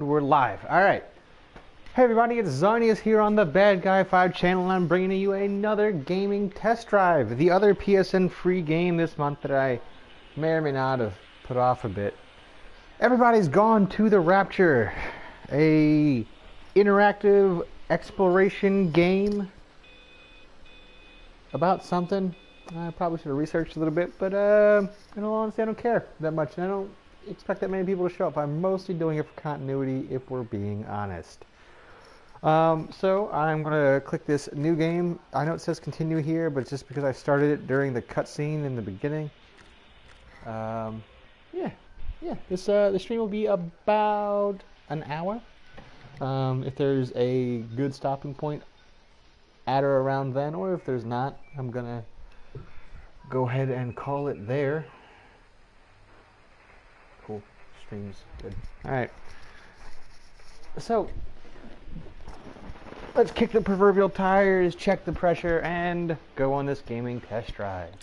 We're live. All right. Hey everybody, it's Zarnius here on the Bad Guy 5 channel, and I'm bringing you another gaming test drive. The other PSN free game this month that I may or may not have put off a bit. Everybody's gone to the Rapture, a interactive exploration game about something. I probably should have researched a little bit, but in all honesty, I don't care that much, and I don't expect that many people to show up. I'm mostly doing it for continuity, if we're being honest. So I'm going to click this new game. I know it says continue here, but it's just because I started it during the cutscene in the beginning. The stream will be about an hour. If there's a good stopping point at or around then, or if there's not, I'm going to go ahead and call it there. Cool. Stream's good. Alright. So, let's kick the proverbial tires, check the pressure, and go on this gaming test drive.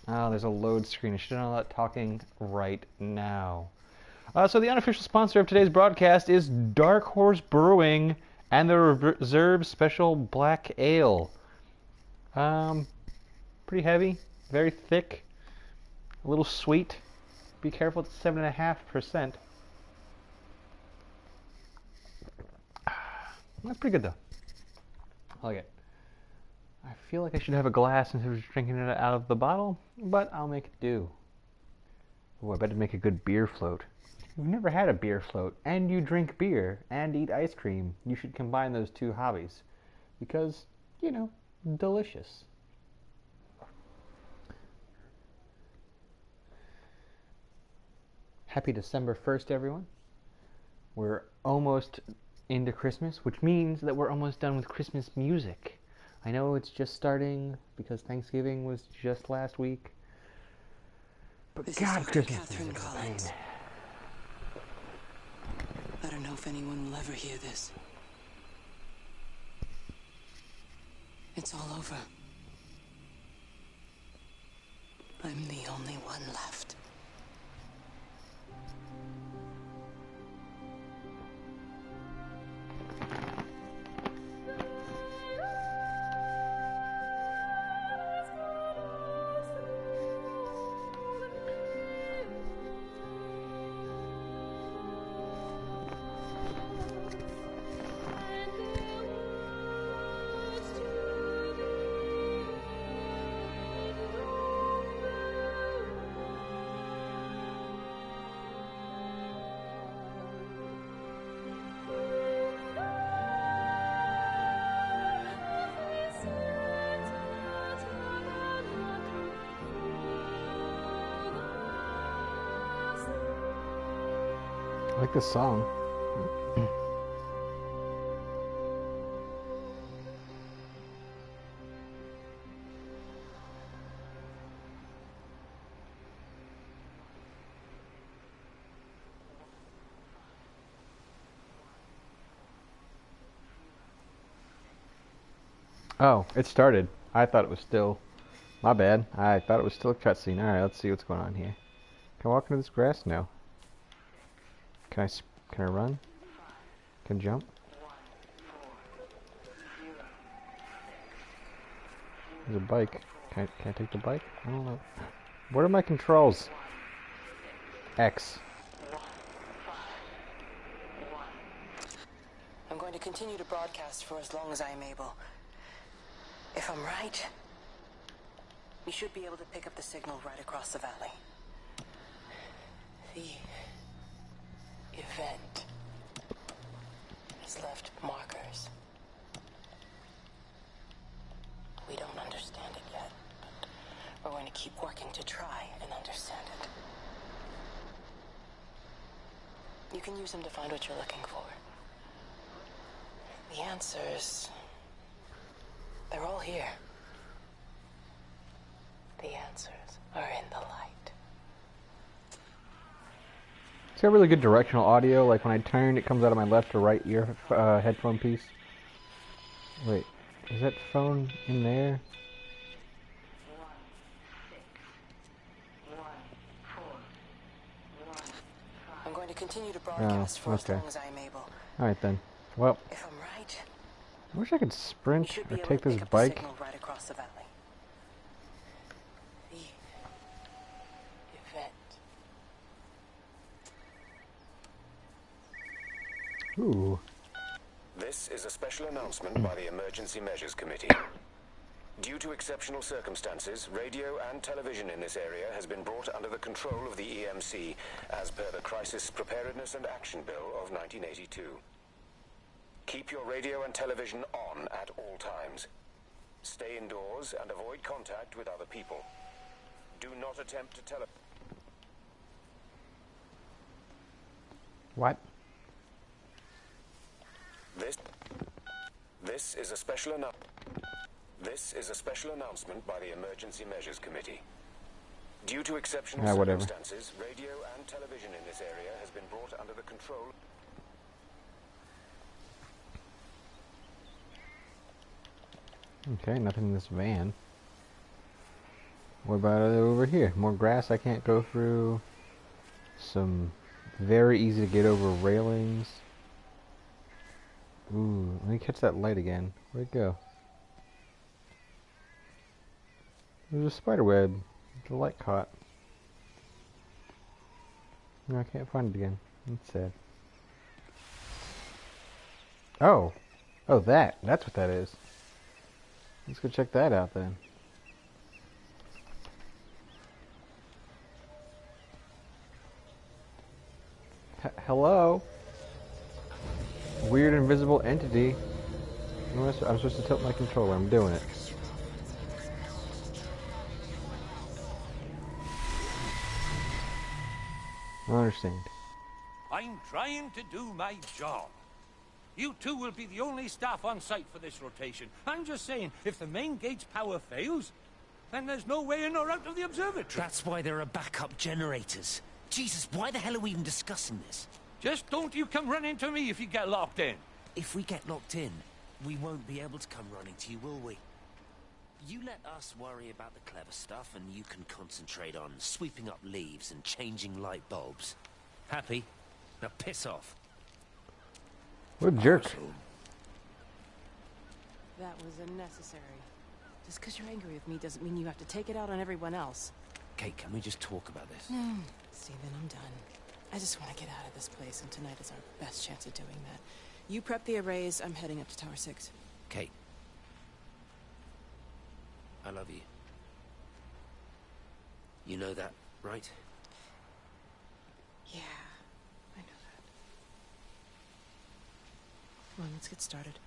Oh, there's a load screen. I should have done all that talking right now. So the unofficial sponsor of today's broadcast is Dark Horse Brewing and the Reserve Special Black Ale. Pretty heavy, very thick, a little sweet. Be careful, it's 7.5%. That's pretty good though. I like it. I feel like I should have a glass instead of just drinking it out of the bottle, but I'll make it do. Oh, I bet it'd make a good beer float. If you've never had a beer float, and you drink beer, and eat ice cream, you should combine those two hobbies. Because, you know, delicious. Happy December 1st, everyone. We're almost into Christmas, which means that we're almost done with Christmas music. I know it's just starting because Thanksgiving was just last week. But This God, is Dr. Christmas Catherine music is a Collins. pain. I don't know if anyone will ever hear this. It's all over. I'm the only one left. I like this song. Oh, it started. I thought it was still... My bad. I thought it was still a cutscene. Alright, let's see what's going on here. Can I walk into this grass? No. Can I run? Can I jump? There's a bike. Can I take the bike? I don't know. What are my controls? X. I'm going to continue to broadcast for as long as I am able. If I'm right, we should be able to pick up the signal right across the valley. The event has left markers. We don't understand it yet, but we're going to keep working to try and understand it. You can use them to find what you're looking for. The answers, they're all here. The answers are in the light. It's got really good directional audio. Like when I turn, it comes out of my left or right ear headphone piece. Wait, is that phone in there? continue to broadcast for as okay. long as I am able. Alright then. Well, If I'm right, I wish I could we sprint should or be able take to this pick up the bike. signal right across the valley. The event. Ooh. This is a special announcement by the Emergency Measures Committee. Due to exceptional circumstances, radio and television in this area has been brought under the control of the EMC as per the Crisis Preparedness and Action Bill of 1982. Keep your radio and television on at all times. Stay indoors and avoid contact with other people. Do not attempt to What? This is a special announcement by the Emergency Measures Committee. Due to exceptional circumstances, radio and television in this area has been brought under the control. Okay, nothing in this van. What about over here? More grass I can't go through. Some very easy to get over railings. Ooh, let me catch that light again. Where'd it go? There's a spider web. The light caught. No, I can't find it again. That's sad. Oh! Oh, that's what that is. Let's go check that out then. Hello? Weird invisible entity. I'm supposed to tilt my controller. I'm doing it. I don't understand. I'm trying to do my job. You two will be the only staff on site for this rotation. I'm just saying, if the main gate's power fails, then there's no way in or out of the observatory. That's why there are backup generators. Jesus, why the hell are we even discussing this? Just don't you come running to me if you get locked in. If we get locked in, we won't be able to come running to you, will we? You let us worry about the clever stuff, and you can concentrate on sweeping up leaves and changing light bulbs. Happy? Now piss off. What a jerk. That was unnecessary. Just because you're angry with me doesn't mean you have to take it out on everyone else. Kate, can we just talk about this? Steven, I'm done. I just want to get out of this place, and tonight is our best chance of doing that. You prep the arrays, I'm heading up to Tower 6. Kate. I love you. You know that, right? Yeah, I know that. Come on, let's get started.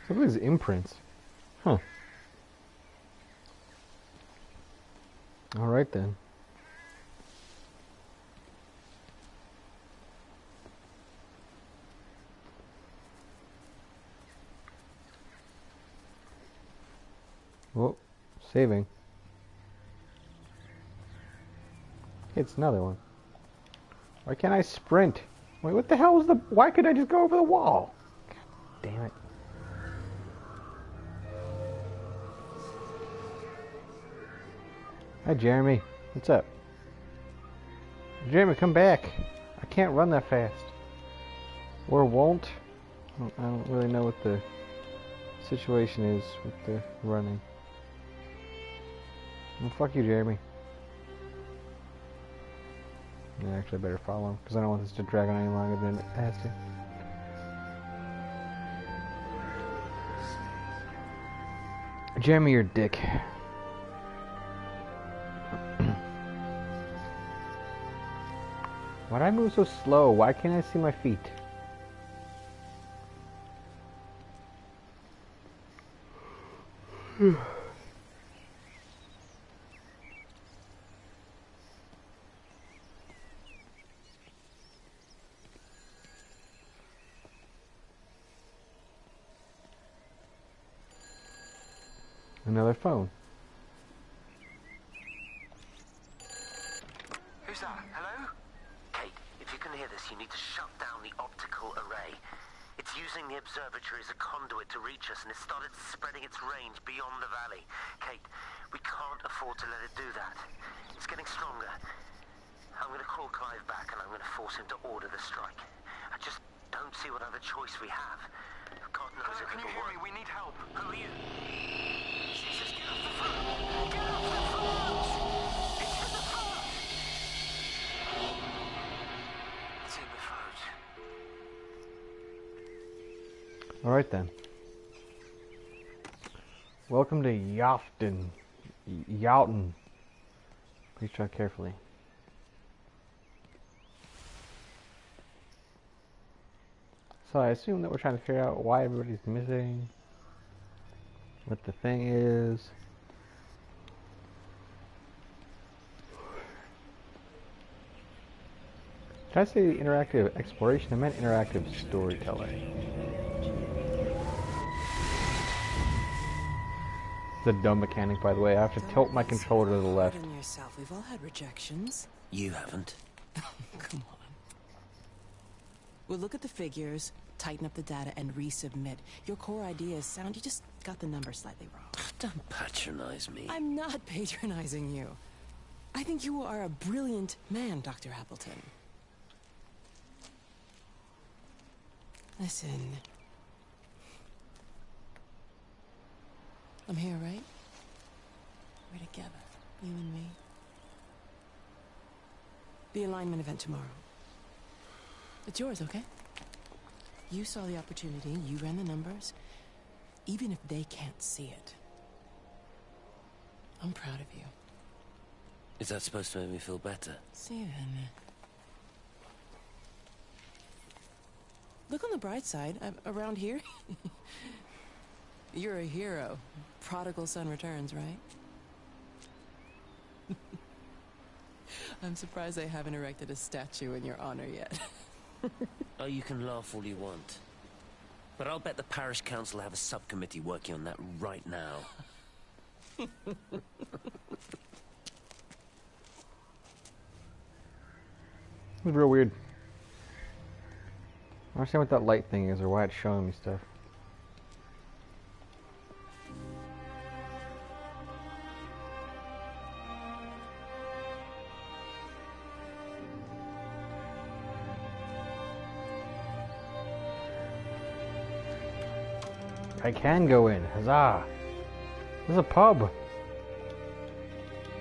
Look at his imprints. Huh. Alright then. Whoa, saving. It's another one. Why can't I sprint? Wait, what the hell was the... Why could I just go over the wall? God damn it. Hi, Jeremy. What's up? Jeremy, come back. I can't run that fast. Or won't. I don't really know what the situation is with the running. Well, fuck you, Jeremy. Yeah, actually, I better follow him, because I don't want this to drag on any longer than it has to. Jeremy, you're a dick. Why'd I move so slow? Why can't I see my feet? Another phone. Who's that? Hello? Kate, if you can hear this, you need to shut down the optical array. It's using the observatory as a conduit to reach us, and it's started spreading its range beyond the valley. Kate, we can't afford to let it do that. It's getting stronger. to force him to order the strike. I just don't see what other choice we have. God knows if Can you it'll hear work. me? We need help. Who are you? Jesus, get off the phone! Get off the phone! It's in the phone! It's in the phone. Alright then. Welcome to Yachton. Yachton. Please tread carefully. So I assume that we're trying to figure out why everybody's missing. What the thing is. Did I say interactive exploration? I meant interactive storytelling. It's a dumb mechanic, by the way. I have to tilt my controller to the left. Pardon yourself. We've all had rejections. You haven't. Come on. We'll look at the figures, tighten up the data, and resubmit. Your core idea is sound. You just got the numbers slightly wrong. Don't patronize me. I'm not patronizing you. I think you are a brilliant man, Dr. Appleton. Listen. I'm here, right? We're together, you and me. The alignment event tomorrow. It's yours, okay? You saw the opportunity, you ran the numbers. Even if they can't see it, I'm proud of you. Is that supposed to make me feel better? Steven. Look on the bright side. Around here, you're a hero. Prodigal son returns, right? I'm surprised they haven't erected a statue in your honor yet. Oh, you can laugh all you want. But I'll bet the parish council have a subcommittee working on that right now. It was real weird. I don't understand what that light thing is or why it's showing me stuff. I can go in. Huzzah! There's a pub.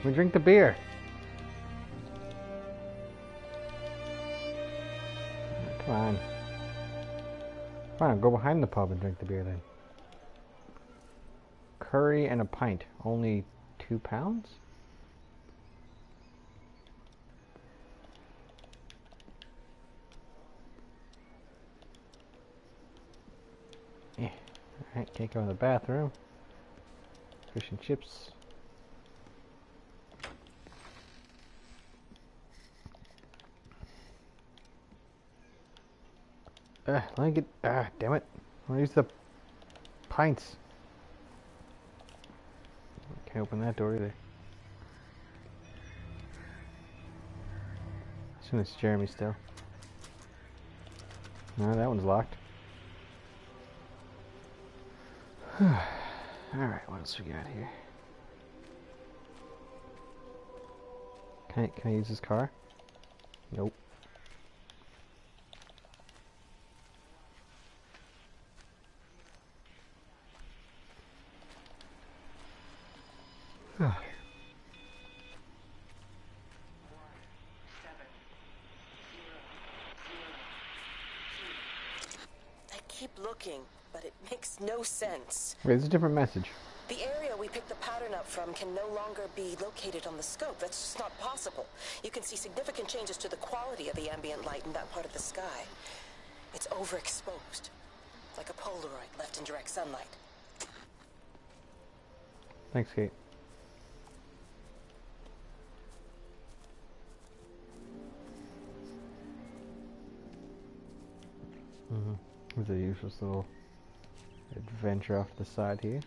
We drink the beer. Come on. Fine, go behind the pub and drink the beer then. Curry and a pint. Only £2? Yeah. Alright, can't go in the bathroom. Fish and chips. Let me get. Damn it. I want to use the pints. Can't open that door either. I assume it's Jeremy still. No, that one's locked. Alright, what else we got here? Can I use this car? Nope. I keep looking, but it makes no sense. Wait, it's a different message. The area we picked the pattern up from can no longer be located on the scope. That's just not possible. You can see significant changes to the quality of the ambient light in that part of the sky. It's overexposed, like a Polaroid left in direct sunlight. Thanks, Kate. There's a useless little adventure off the side here.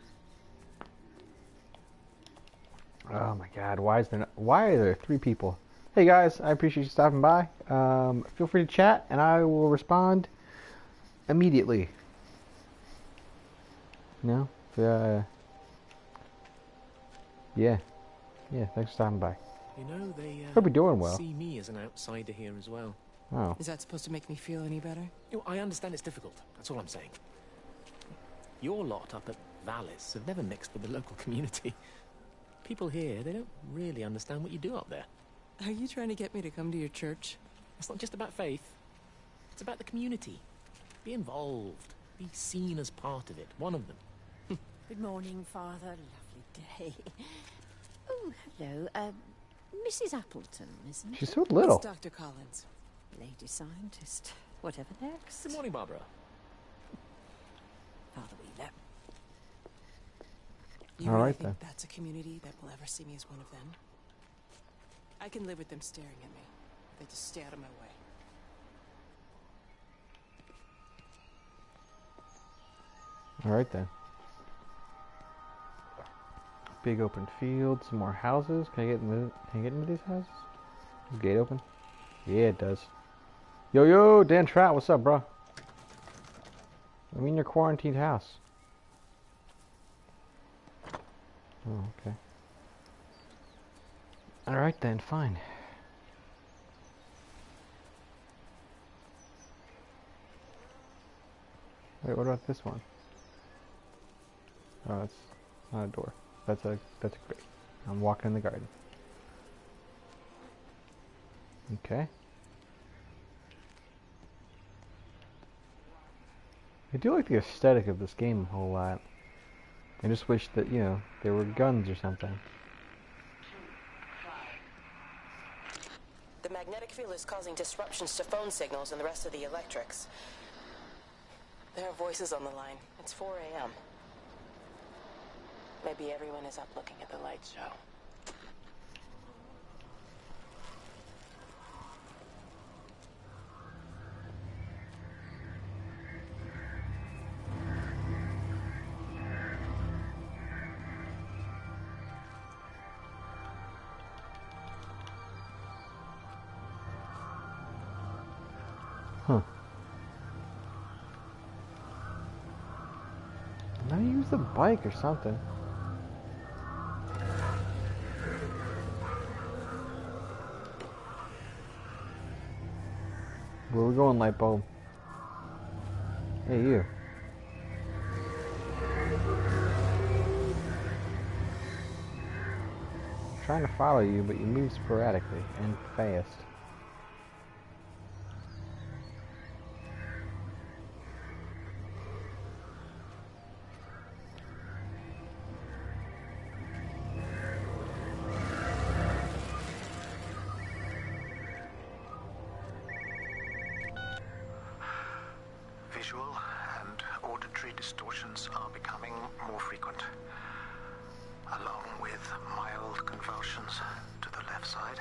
Oh my god, why are there 3 people? Hey guys, I appreciate you stopping by. Feel free to chat and I will respond immediately. No? Yeah, thanks for stopping by. You know, they Hope you're doing well. see me as an outsider here as well. Oh. Is that supposed to make me feel any better? You know, I understand it's difficult. That's all I'm saying. Your lot up at Vallis have never mixed with the local community. People here, they don't really understand what you do up there. Are you trying to get me to come to your church? It's not just about faith. It's about the community. Be involved. Be seen as part of it. One of them. Good morning, Father. Lovely day. Oh, hello. Mrs. Appleton, isn't it? She's so little. It's Dr. Collins. Lady scientist. Whatever next. Good morning, Barbara. Father Wheeler. You All really right, think then. that's a community that will ever see me as one of them? I can live with them staring at me. They just stay out of my way. All right then. Big open field, some more houses. Can I get into these houses? Is the gate open? Yeah, it does. Yo, Dan Trout, what's up, bro? I'm in your quarantined house. Oh, okay. Alright then, fine. Wait, what about this one? Oh, that's not a door. That's a grate. I'm walking in the garden. Okay. I do like the aesthetic of this game a whole lot. I just wish that, you know, there were guns or something. The magnetic field is causing disruptions to phone signals and the rest of the electrics. There are voices on the line. It's 4 a.m. Maybe everyone is up looking at the light show. Huh. Now use the bike or something. Where we going, light bulb? Hey, you. I'm trying to follow you, but you move sporadically and fast. Visual and auditory distortions are becoming more frequent, along with mild convulsions to the left side,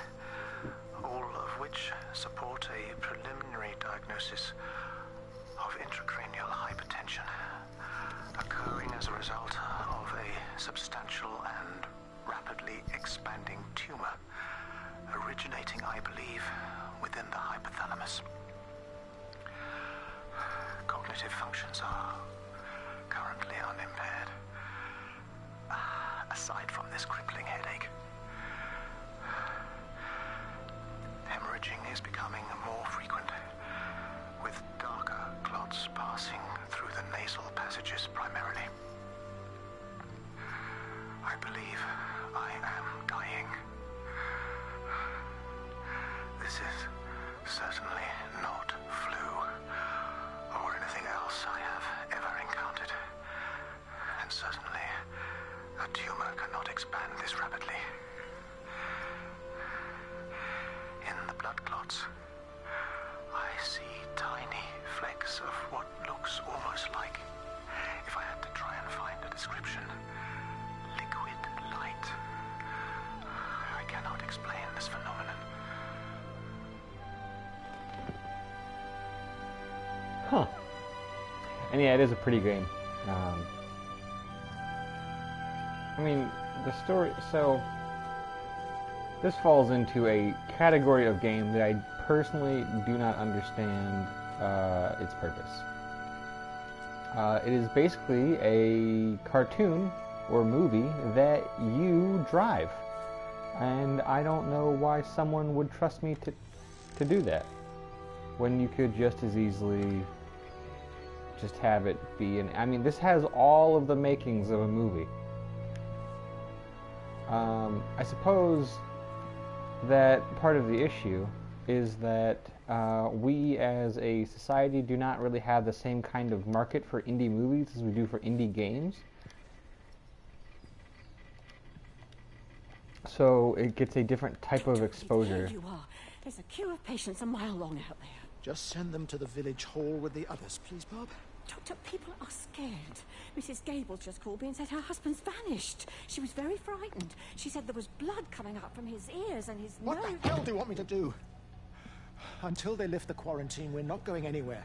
all of which support a preliminary diagnosis of intracranial hypertension, occurring as a result of a substantial and rapidly expanding tumor, originating, I believe, within the hypothalamus. Cognitive functions are currently unimpaired, aside from this crippling headache. Hemorrhaging is becoming more frequent, with darker clots passing through the nasal passages primarily. I believe I am dying. This is certainly not flu or anything else I have ever encountered. And certainly, a tumor cannot expand this rapidly. In the blood clots, I see tiny flecks of what looks almost like, if I had to try and find a description, liquid light. I cannot explain this phenomenon. Huh. And yeah, it is a pretty game. I mean, the story... So, this falls into a category of game that I personally do not understand its purpose. It is basically a cartoon or movie that you drive. And I don't know why someone would trust me to do that. when you could just as easily just have it be an... I mean, this has all of the makings of a movie. I suppose that part of the issue is that we as a society do not really have the same kind of market for indie movies as we do for indie games. So it gets a different type of exposure. There you are. There's a queue of patients a mile long out there. Just send them to the village hall with the others, please, Bob. Doctor, people are scared. Mrs. Gable just called me and said her husband's vanished. She was very frightened. She said there was blood coming up from his ears and his nose. What the hell do you want me to do? Until they lift the quarantine, we're not going anywhere.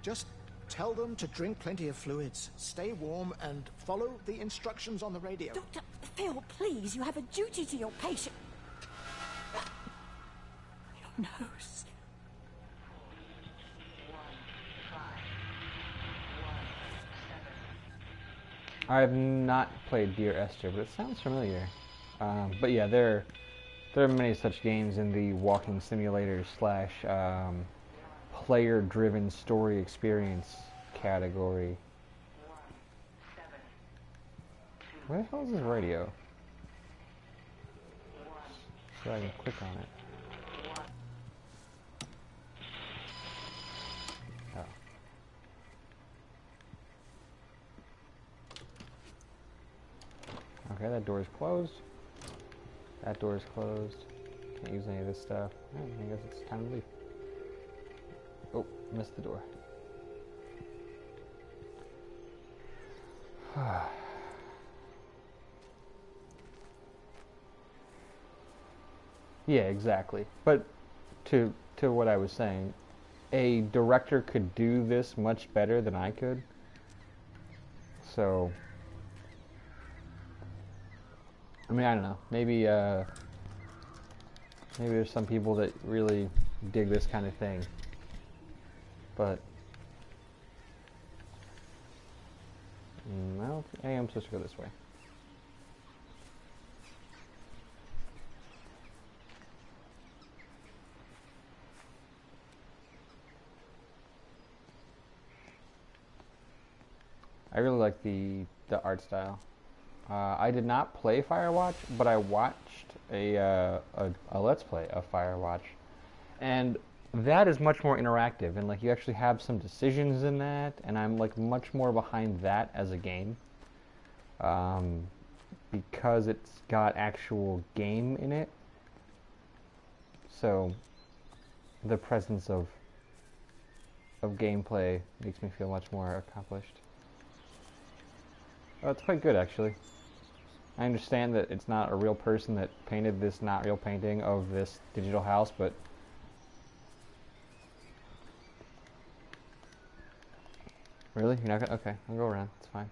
Just tell them to drink plenty of fluids, stay warm, and follow the instructions on the radio. Dr. Phil, please, you have a duty to your patient. Your nose. I've not played Dear Esther, but it sounds familiar. But yeah, there are many such games in the walking simulator slash player-driven story experience category. Where the hell is this radio? So I can click on it. Oh. Okay, that door is closed. That door is closed. Can't use any of this stuff. I guess it's time to leave. Oh, missed the door. Yeah, exactly. But to what I was saying, a director could do this much better than I could. So, I mean, I don't know. Maybe there's some people that really dig this kind of thing. But well, I am supposed to go this way. I really like the art style. I did not play Firewatch, but I watched a Let's Play of Firewatch, and that is much more interactive, and like you actually have some decisions in that, and I'm like much more behind that as a game, because it's got actual game in it. So the presence of gameplay makes me feel much more accomplished. Oh, it's quite good, actually. I understand that it's not a real person that painted this not real painting of this digital house, but really? You're not gonna? Okay, I'll go around. It's fine.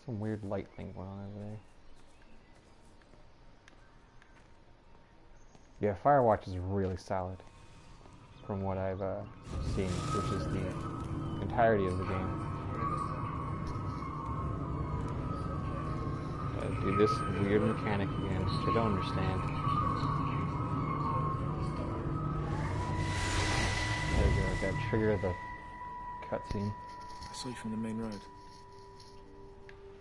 Some weird light thing going on over there. Yeah, Firewatch is really solid from what I've seen, which is the entirety of the game. Do this weird mechanic again, which I don't understand. There we go, I gotta trigger the cutscene. I saw you from the main road.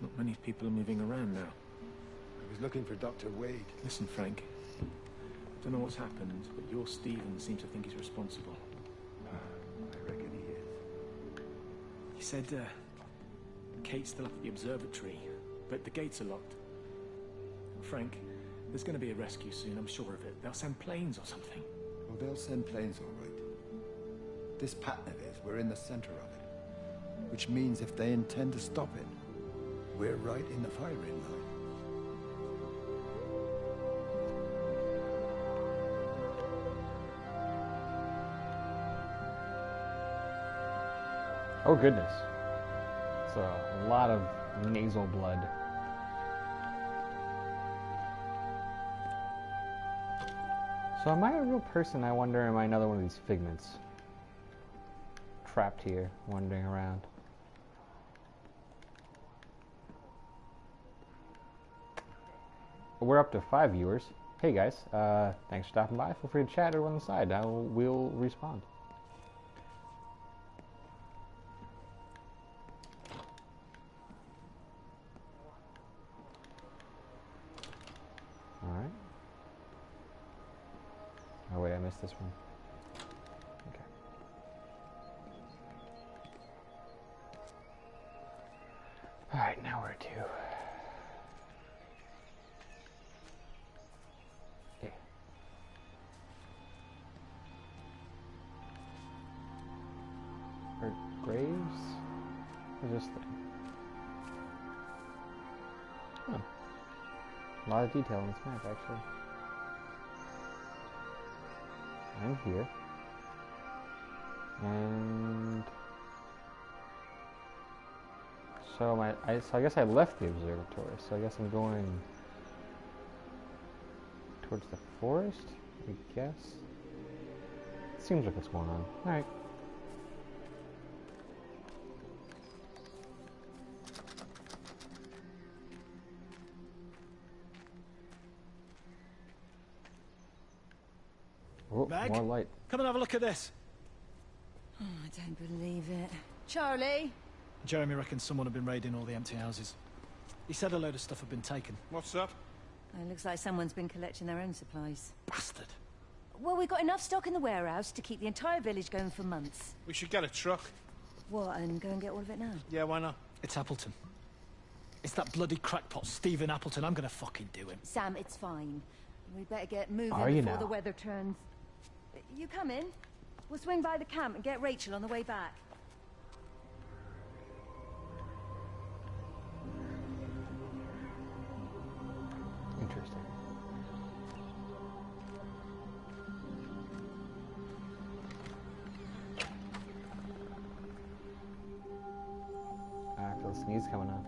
Not many people are moving around now. I was looking for Dr. Wade. Listen, Frank. I don't know what's happened, but your Stephen seems to think he's responsible. I reckon he is. He said, Kate's still up at the observatory, but the gates are locked. Frank, there's going to be a rescue soon, I'm sure of it. They'll send planes or something. Well, they'll send planes, all right. This pattern of his, we're in the center of it. Which means if they intend to stop it, we're right in the firing line. Oh goodness. It's a lot of nasal blood. So am I a real person? I wonder, am I another one of these figments? Trapped here, wandering around. We're up to 5 viewers. hey guys, thanks for stopping by. Feel free to chat or on the side. We'll respond. Alright. Oh wait, I missed this one. Okay. Alright, now where to? Okay. Or graves? Or this thing? Huh. A lot of detail on this map, actually. I'm here. And so I guess I left the observatory, so I guess I'm going towards the forest, I guess. Seems like what's going on. Alright. Oh, Meg, more light. come and have a look at this. Oh, I don't believe it. Charlie? Jeremy reckons someone had been raiding all the empty houses. He said a load of stuff had been taken. What's up? It looks like someone's been collecting their own supplies. Bastard. Well, we've got enough stock in the warehouse to keep the entire village going for months. We should get a truck. What, and go and get all of it now? Yeah, why not? It's Appleton. It's that bloody crackpot, Stephen Appleton. I'm gonna fucking do him. Sam, it's fine. We better get moving Are you before now? the weather turns. You come in. We'll swing by the camp and get Rachel on the way back. Interesting. I feel a sneeze coming on.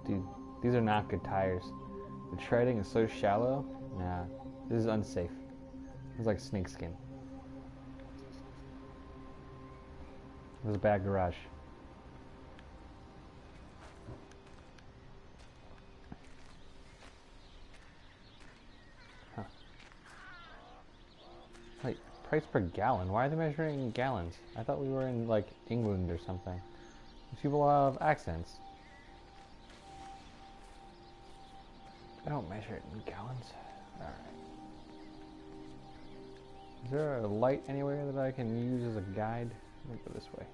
Dude, these are not good tires. The treading is so shallow. Nah, this is unsafe. It's like snake skin. It was a bad garage. Huh. Wait, price per gallon? Why are they measuring in gallons? I thought we were in, like, England or something. These people have accents. I don't measure it in gallons. Alright. Is there a light anywhere that I can use as a guide? Let me go this way.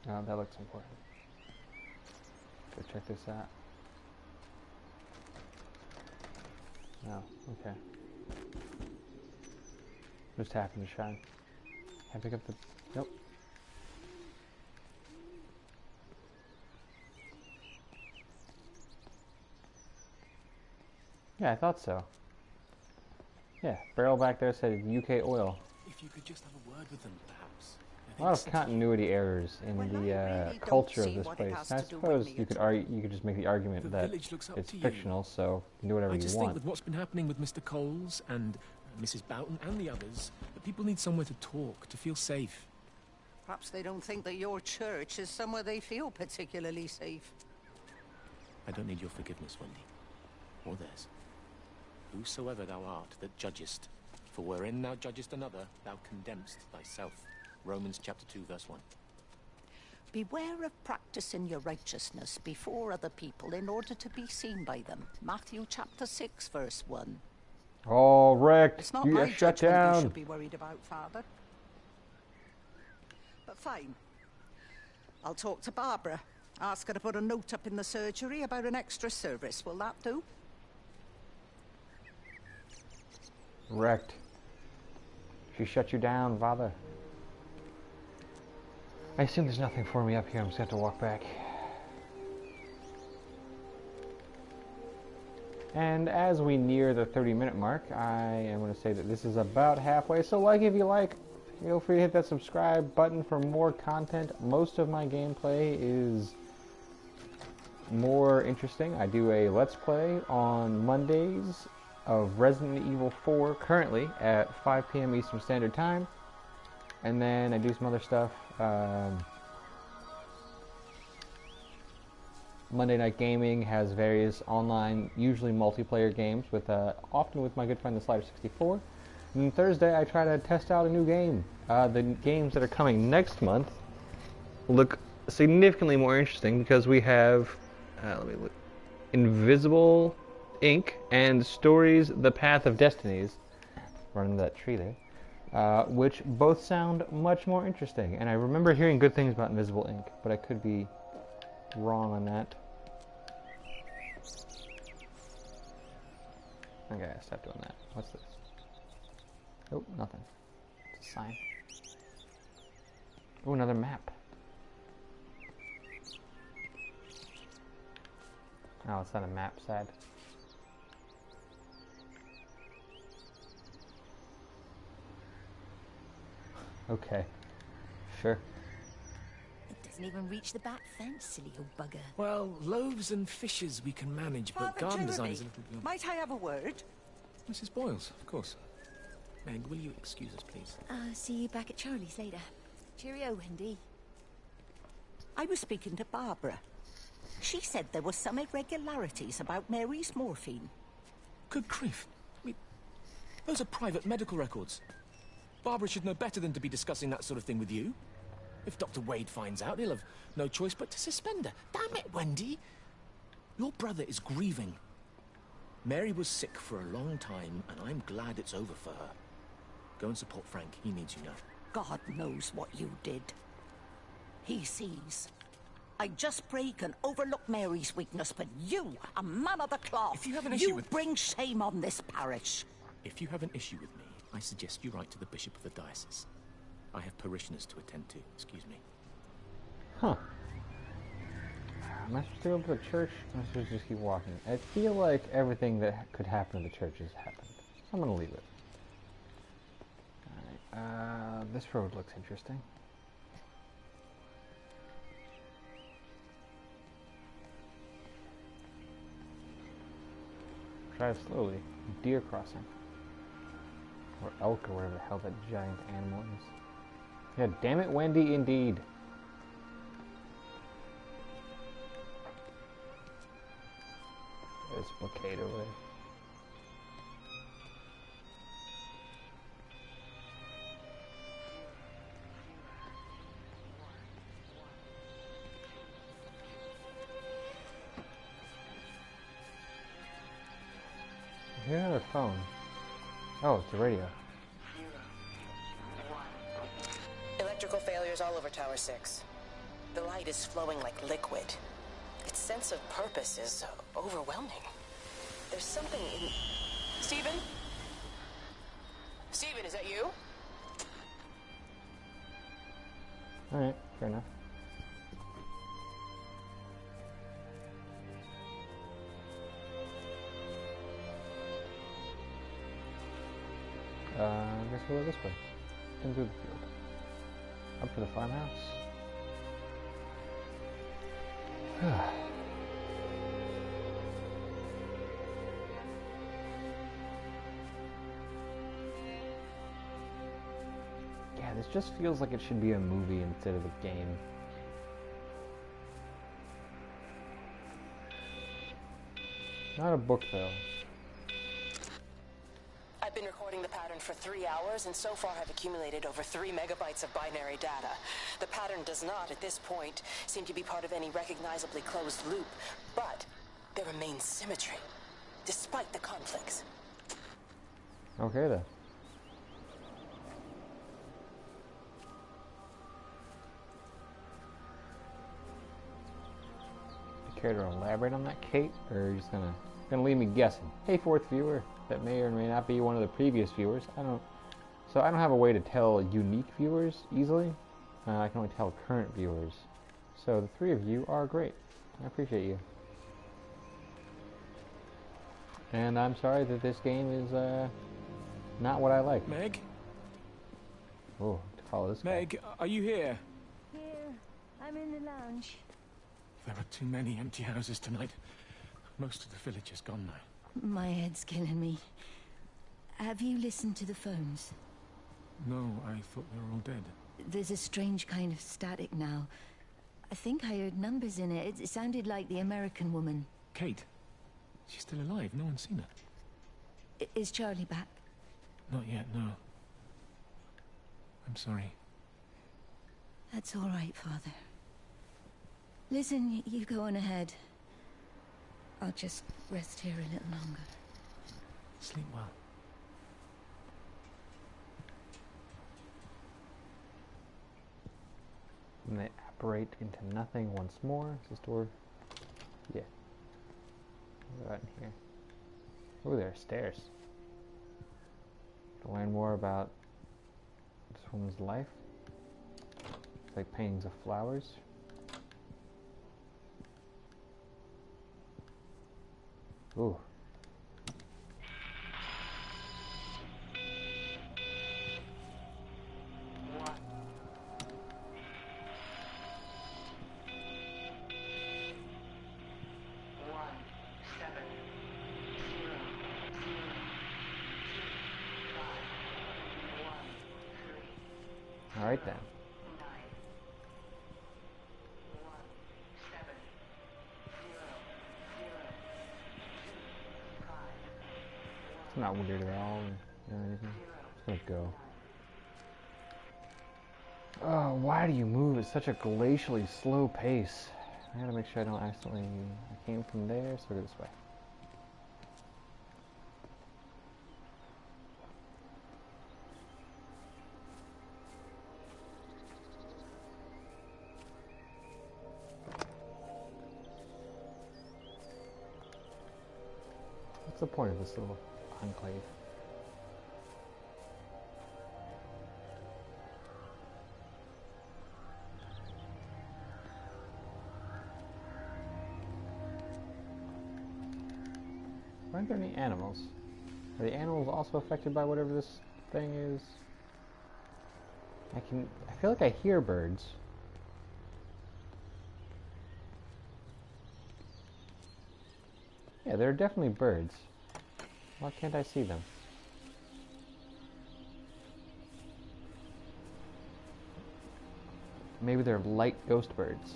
Oh, that looks important. Go check this out. No, okay. Just happened to shine. Can I pick up the... Nope. Yeah, I thought so. Yeah, barrel back there said UK oil. If you could just have a word with them, perhaps. A lot of continuity errors in the culture of this place. And I suppose you could just make the argument that it's fictional, so you can do whatever I you just want. think with what's been happening with Mr. Coles and Mrs. Boughton and the others, that people need somewhere to talk, to feel safe. Perhaps they don't think that your church is somewhere they feel particularly safe. I don't need your forgiveness, Wendy. Or theirs. Whosoever thou art that judgest, for wherein thou judgest another, thou condemnest thyself. Romans chapter 2, verse 1. Beware of practicing your righteousness before other people in order to be seen by them. Matthew chapter 6, verse 1. Oh, Rick, It's not you my got shut judgment you down. should be worried about, Father. But fine. I'll talk to Barbara. Ask her to put a note up in the surgery about an extra service. Will that do? Wrecked. She shut you down, Father. I assume there's nothing for me up here. I'm just going to have to walk back. And as we near the 30-minute mark, I am going to say that this is about halfway. So if you like, feel free to hit that subscribe button for more content. Most of my gameplay is more interesting. I do a Let's Play on Mondays of Resident Evil 4 currently at 5 p.m. Eastern Standard Time. And then I do some other stuff. Monday Night Gaming has various online, usually multiplayer games, with often with my good friend the Slider64. And then Thursday I try to test out a new game. The games that are coming next month look significantly more interesting because we have, let me look, Invisible Ink and Stories: The Path of Destinies. Running that tree there. Which both sound much more interesting. And I remember hearing good things about Invisible Ink, but I could be wrong on that. Okay, I stopped doing that. What's this? Oh, nothing. It's a sign. Oh, another map. Oh, it's not a map, sad. Okay. Sure. It doesn't even reach the back fence, silly old bugger. Well, loaves and fishes we can manage, but garden design is a little beyond... Might I have a word? Mrs. Boyles, of course. Meg, will you excuse us, please? See you back at Charlie's later. Cheerio, Wendy. I was speaking to Barbara. She said there were some irregularities about Mary's morphine. Good grief. Those are private medical records. Barbara should know better than to be discussing that sort of thing with you. If Dr. Wade finds out, he'll have no choice but to suspend her. Damn it, Wendy! Your brother is grieving. Mary was sick for a long time, and I'm glad it's over for her. Go and support Frank. He needs you now. God knows what you did. He sees. I just pray he can overlook Mary's weakness, but you, a man of the cloth, if you have an issue with... bring shame on this parish. If you have an issue with me, I suggest you write to the Bishop of the Diocese. I have parishioners to attend to. Excuse me. Huh. Am I supposed to go to the church? I'm supposed to just keep walking. I feel like everything that could happen in the church has happened. So I'm gonna leave it. Alright, this road looks interesting. Drive slowly. Deer crossing. Or elk, or whatever the hell that giant animal is. Yeah, damn it, Wendy, indeed. There's a blockade over there. I hear another phone. Oh, it's the radio. Electrical failures all over Tower 6. The light is flowing like liquid. Its sense of purpose is overwhelming. There's something in... Stephen? Stephen, is that you? Alright, fair enough. I guess we'll go this way. In through the field. Up to the farmhouse. Yeah, this just feels like it should be a movie instead of a game. Not a book, though. I've been recording the pattern for 3 hours, and so far have accumulated over 3 megabytes of binary data. The pattern does not, at this point, seem to be part of any recognizably closed loop, but there remains symmetry, despite the conflicts. Okay, then. You care to elaborate on that, Kate, or are you just gonna leave me guessing? Hey, fourth viewer, that may or may not be one of the previous viewers. I don't have a way to tell unique viewers easily. I can only tell current viewers. So the 3 of you are great. I appreciate you. And I'm sorry that this game is not what I like. Meg? Oh, to follow this Meg, guy. are you here? Here. I'm in the lounge. There are too many empty houses tonight. Most of the village is gone now. My head's killing me. Have you listened to the phones? No, I thought they were all dead. There's a strange kind of static now. I think I heard numbers in it. It sounded like the American woman. Kate? She's still alive. No one's seen her. Is Charlie back? Not yet, no. I'm sorry. That's all right, Father. Listen, you go on ahead. I'll just rest here a little longer. Sleep well. And they apparate into nothing once more. Is this door? Yeah. What about in here? Oh, there are stairs. To learn more about this woman's life. It's like paintings of flowers. Ooh. All right then. It's not weird at all or anything. Just let it go. Oh, why do you move at such a glacially slow pace? I gotta make sure I don't accidentally... I came from there, so go this way. What's the point of this little enclave? Aren't there any animals? Are the animals also affected by whatever this thing is? I feel like I hear birds. Yeah, there are definitely birds. Why can't I see them? Maybe they're light ghost birds.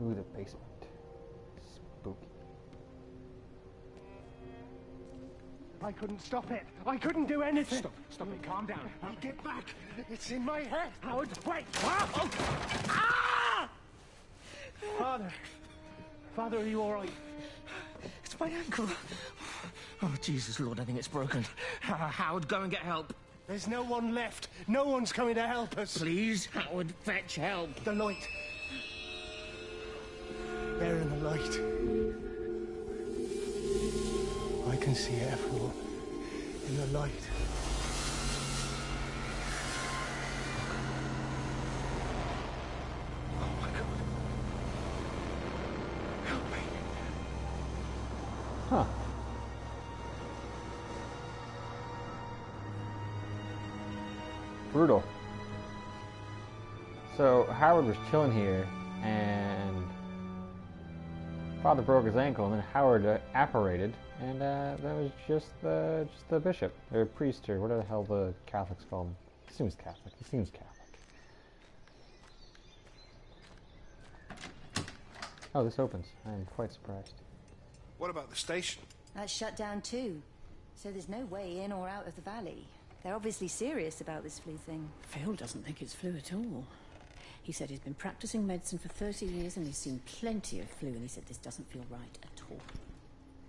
Ooh, the basement. Spooky. I couldn't stop it. I couldn't do anything. Stop it. Calm down. Get back. It's in my head. Howard, wait. Oh. Ah! Father, are you all right? It's my ankle. Oh, Jesus, Lord, I think it's broken. Howard, go and get help. There's no one left. No one's coming to help us. Please, Howard, fetch help. The light. There in the light. I can see everyone in the light. Oh my God. Help me. Huh. Brutal. So Howard was chilling here, and Father broke his ankle, and then Howard apparated, and that was just the bishop or priest or whatever the hell the Catholics call him. He seems Catholic. He seems Catholic. Oh, this opens. I'm quite surprised. What about the station? That's shut down too. So there's no way in or out of the valley. They're obviously serious about this flu thing. Phil doesn't think it's flu at all. He said he's been practicing medicine for 30 years and he's seen plenty of flu, and he said this doesn't feel right at all.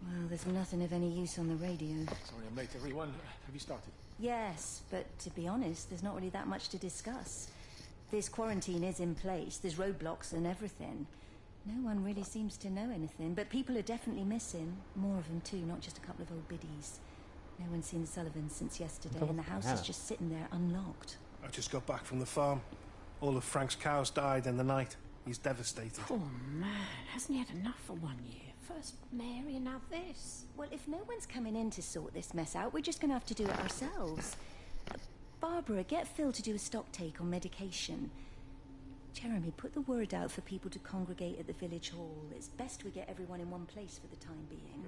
Well, there's nothing of any use on the radio. Sorry I'm late, everyone. Have you started? Yes, but to be honest, there's not really that much to discuss. This quarantine is in place, there's roadblocks and everything. No one really seems to know anything, but people are definitely missing. More of them too, not just a couple of old biddies. No one's seen the Sullivans since yesterday, and the house is just sitting there unlocked. I just got back from the farm. All of Frank's cows died in the night. He's devastated. Poor man, hasn't he had enough for 1 year? First Mary and now this. Well, if no one's coming in to sort this mess out, we're just going to have to do it ourselves. Barbara, get Phil to do a stock take on medication. Jeremy, put the word out for people to congregate at the village hall. It's best we get everyone in one place for the time being.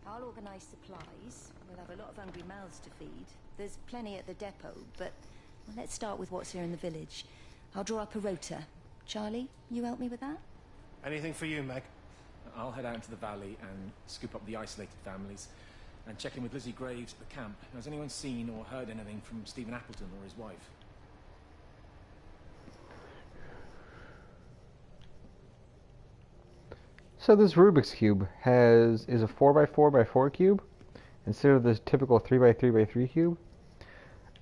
I'll organise supplies. We'll have a lot of hungry mouths to feed. There's plenty at the depot, but well, let's start with what's here in the village. I'll draw up a rota. Charlie, you help me with that? Anything for you, Meg? I'll head out into the valley and scoop up the isolated families and check in with Lizzie Graves at the camp. Has anyone seen or heard anything from Stephen Appleton or his wife? So this Rubik's Cube is a 4x4x4 cube instead of the typical 3x3x3 cube.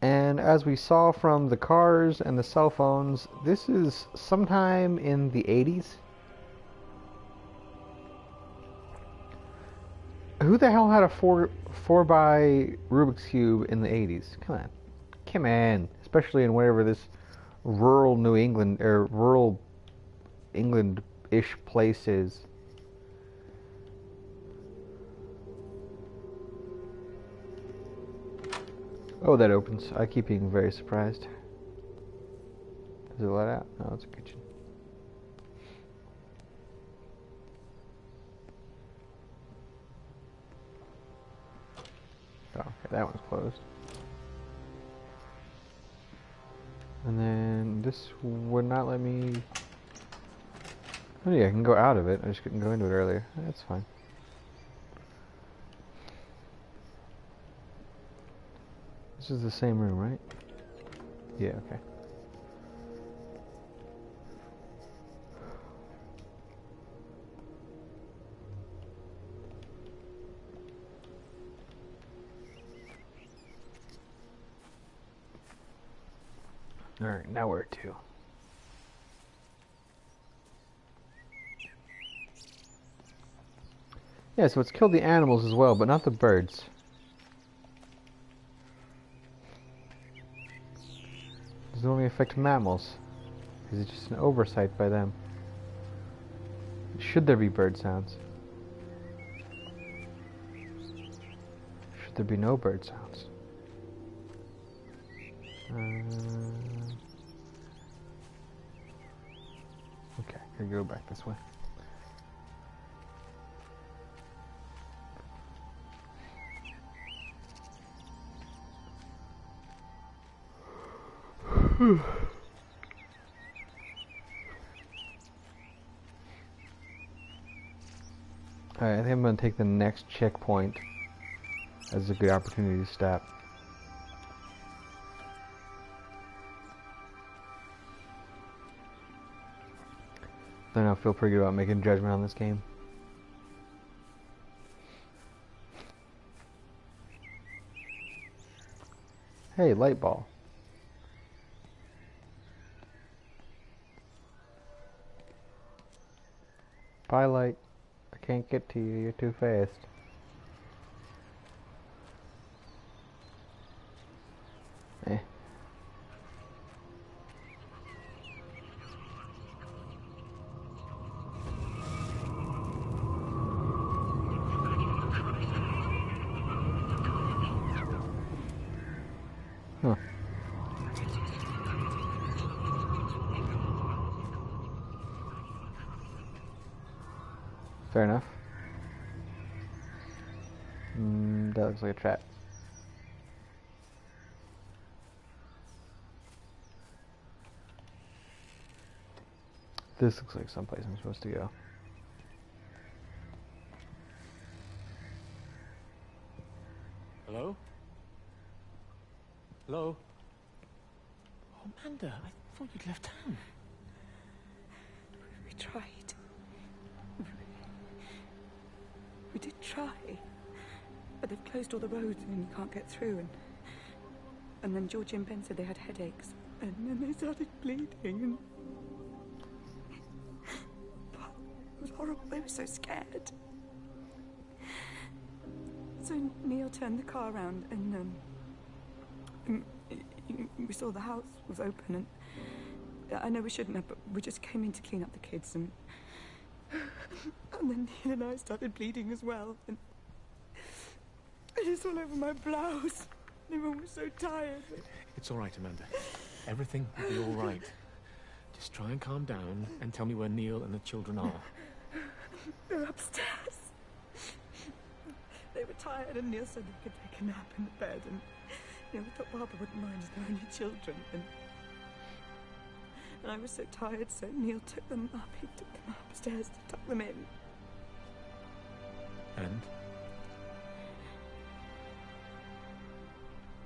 And as we saw from the cars and the cell phones, this is sometime in the 80s. Who the hell had a 4 by Rubik's Cube in the 80s? Come on. Especially in whatever this rural New England or rural England-ish place is. Oh, that opens. I keep being very surprised. Does it let out? No, it's a kitchen. Oh, okay, that one's closed. And then this would not let me... Oh yeah, I can go out of it. I just couldn't go into it earlier. That's fine. This is the same room, right? Yeah, okay. Alright, now where to? Yeah, so it's killed the animals as well, but not the birds. Does it only affect mammals? Is it just an oversight by them? Should there be bird sounds? Should there be no bird sounds? Okay, I go back this way. Alright, I think I'm going to take the next checkpoint as a good opportunity to stop. Then I'll feel pretty good about making a judgment on this game. Hey, light ball. Bye, light. I can't get to you, you're too fast. Eh. Huh. Fair enough. That looks like a trap. This looks like someplace I'm supposed to go. Hello? Hello? Oh, Amanda, I thought you'd left town. We tried. We did try. But they've closed all the roads and you can't get through. And then Georgie and Ben said they had headaches. And then they started bleeding. And it was horrible. They were so scared. So Neil turned the car around and we saw the house was open. And I know we shouldn't have, but we just came in to clean up the kids. And then Neil and I started bleeding as well. And it's all over my blouse. Everyone was so tired. It's all right, Amanda. Everything will be all right. Just try and calm down and tell me where Neil and the children are. They're upstairs. They were tired and Neil said they could take a nap in the bed and we thought Barbara wouldn't mind as they're only children and I was so tired so Neil took them up. He took them upstairs to tuck them in. And?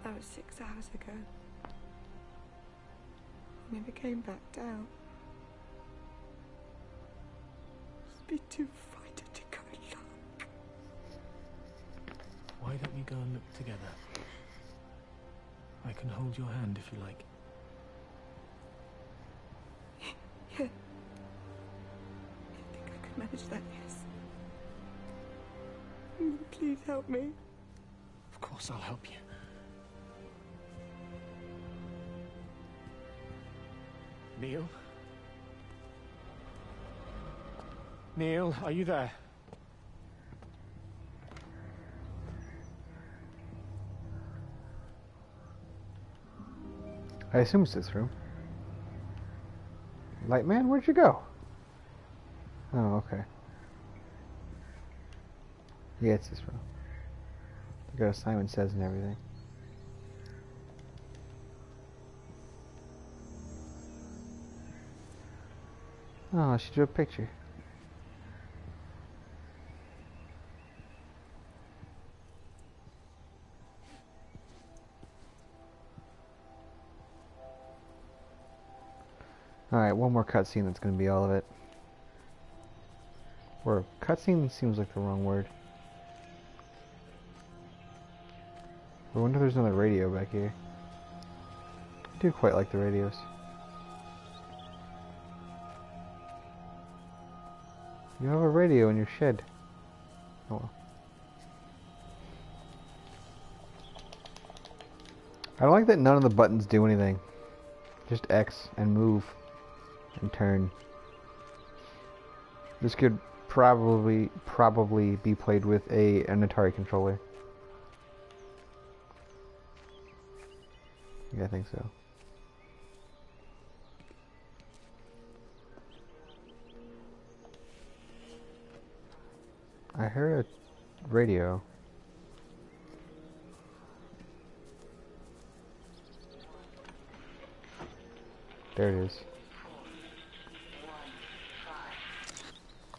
That was 6 hours ago. He never came back down. Just be too frightened to go and look. Why don't we go and look together? I can hold your hand if you like. Yeah. I think I could manage that, yes. Please help me. Of course I'll help you. Neil? Neil, are you there? I assume it's this room. Lightman, where'd you go? Oh, okay. Yeah, it's this room. I got what Simon Says and everything. Oh, she drew a picture. Alright, one more cutscene that's going to be all of it. Or cutscene seems like the wrong word. I wonder if there's another radio back here. I do quite like the radios. You have a radio in your shed. Oh well. I like that none of the buttons do anything. Just X and move and turn. This could probably be played with an Atari controller. Yeah, I think so. I heard a radio. There it is.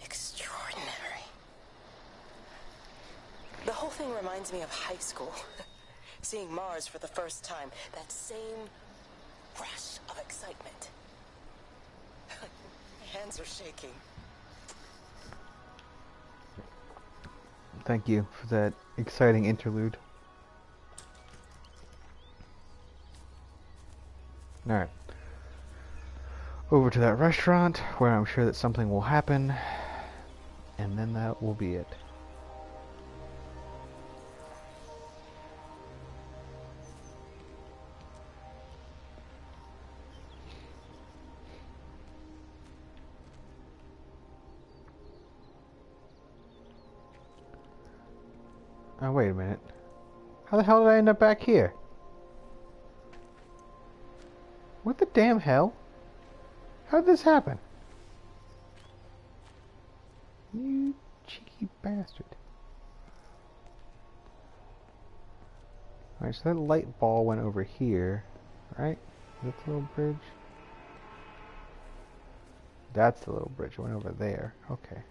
Extraordinary. The whole thing reminds me of high school. Seeing Mars for the first time. That same rush of excitement. My hands are shaking. Thank you for that exciting interlude. Alright. Over to that restaurant where I'm sure that something will happen. And then that will be it. Oh, wait a minute. How the hell did I end up back here? What the damn hell? How did this happen? You cheeky bastard. Alright, so that light ball went over here, right? That's the little bridge. That's the little bridge. It went over there. Okay.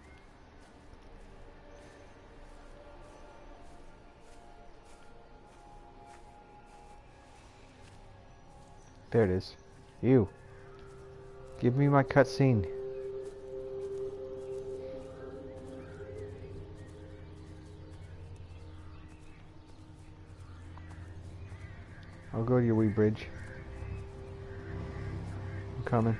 There it is. You. Give me my cutscene. I'll go to your wee bridge. I'm coming.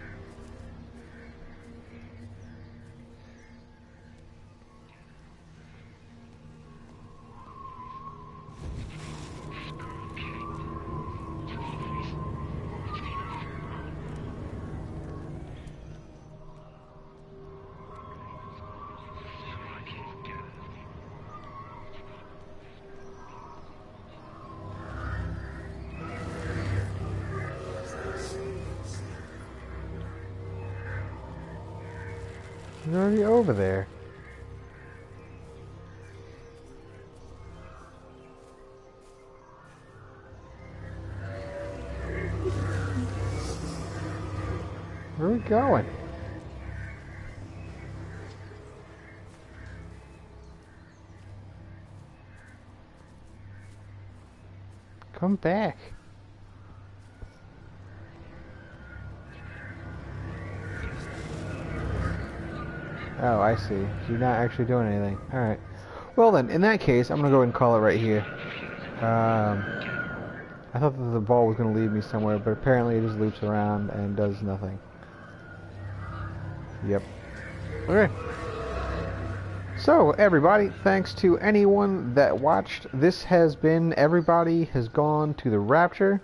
You're already over there. Where are we going? Come back. Oh, I see. You're not actually doing anything. Alright. Well then, in that case, I'm going to go ahead and call it right here. I thought that the ball was going to lead me somewhere, but apparently it just loops around and does nothing. Yep. Okay. So, everybody, thanks to anyone that watched. This has been Everybody Has Gone to the Rapture.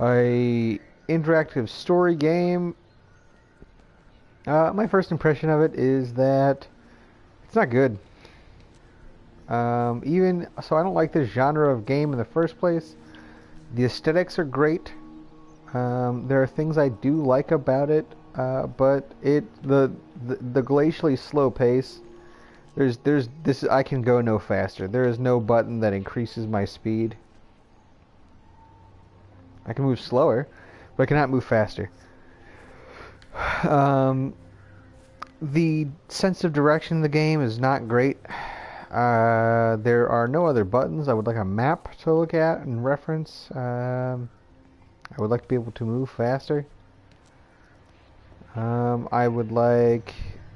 A interactive story game. My first impression of it is that it's not good. Even so, I don't like this genre of game in the first place. The aesthetics are great. There are things I do like about it, but the glacially slow pace. There's this. I can go no faster. There is no button that increases my speed. I can move slower, but I cannot move faster. The sense of direction in the game is not great. There are no other buttons. I would like a map to look at and reference. I would like to be able to move faster. I would like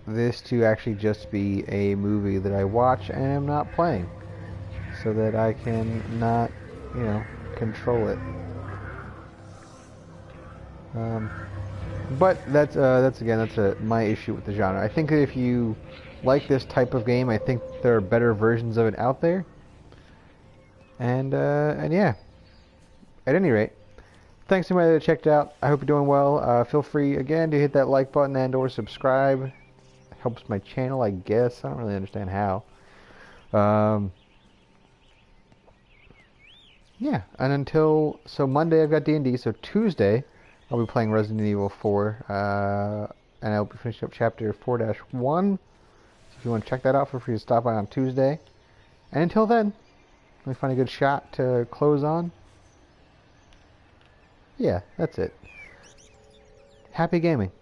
this to actually just be a movie that I watch and am not playing, so that I can not, control it. But that's my issue with the genre. I think that if you like this type of game, I think there are better versions of it out there. And yeah. At any rate, thanks to everybody that checked out. I hope you're doing well. Feel free again to hit that like button and/or subscribe. It helps my channel, I guess. I don't really understand how. Yeah, and Monday I've got D&D, so Tuesday I'll be playing Resident Evil 4, and I'll be finishing up Chapter 4-1. So if you want to check that out, feel free to stop by on Tuesday. And until then, let me find a good shot to close on. Yeah, that's it. Happy gaming.